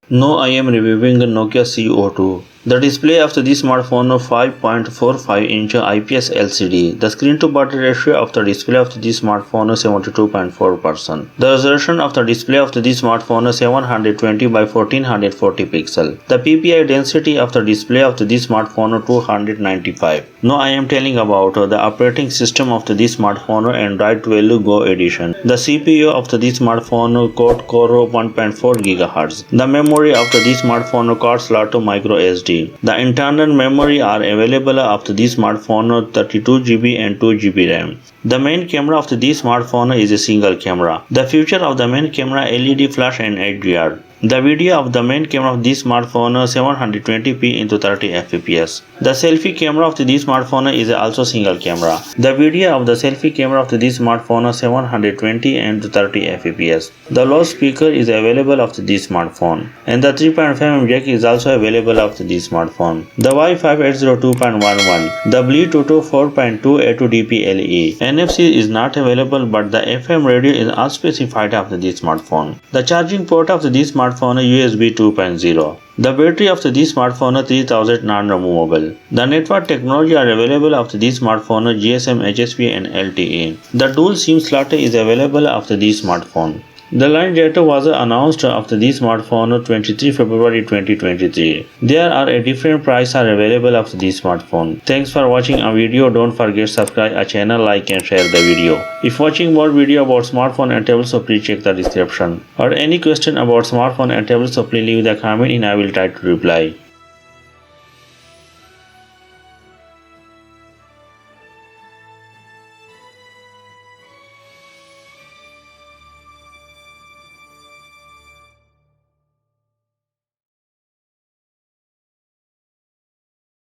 Now I am reviewing the Nokia CO2. The display of this smartphone is 5.45-inch IPS LCD. The screen-to-body ratio of the display of this smartphone is 72.4%. The resolution of the display of this smartphone is 720 by 1440 pixels. The PPI density of the display of this smartphone is 295. Now I am telling about the operating system of this smartphone Android 12 Go edition. The CPU of this smartphone quad-core 1.4 GHz. The memory of this smartphone quad slot micro SD. The internal memory are available of this smartphone 32 GB and 2 GB RAM. The main camera of this smartphone is a single camera. The feature of the main camera LED flash and HDR. The video of the main camera of this smartphone is 720p into 30 fps. The selfie camera of this smartphone is also single camera. The video of the selfie camera of this smartphone is 720 and 30 fps. The loudspeaker is available of this smartphone, and the 3.5mm jack is also available of this smartphone. The Wi-Fi 802.11, the Bluetooth 4.2 A2DP LE. NFC is not available, but the FM radio is unspecified of this smartphone. The charging port of this smartphone is USB 2.0. The battery of this smartphone is 3000 non-removable. The network technology are available of this smartphone GSM, HSP and LTE. The dual SIM slot is available of this smartphone. The line date was announced after this smartphone 23 February 2023. There are a different price are available of this smartphone. Thanks for watching our video. Don't forget subscribe our channel, like and share the video. If watching more video about smartphone and tablets, so please check the description. Or any question about smartphone and tablets, so please leave the comment and I will try to reply.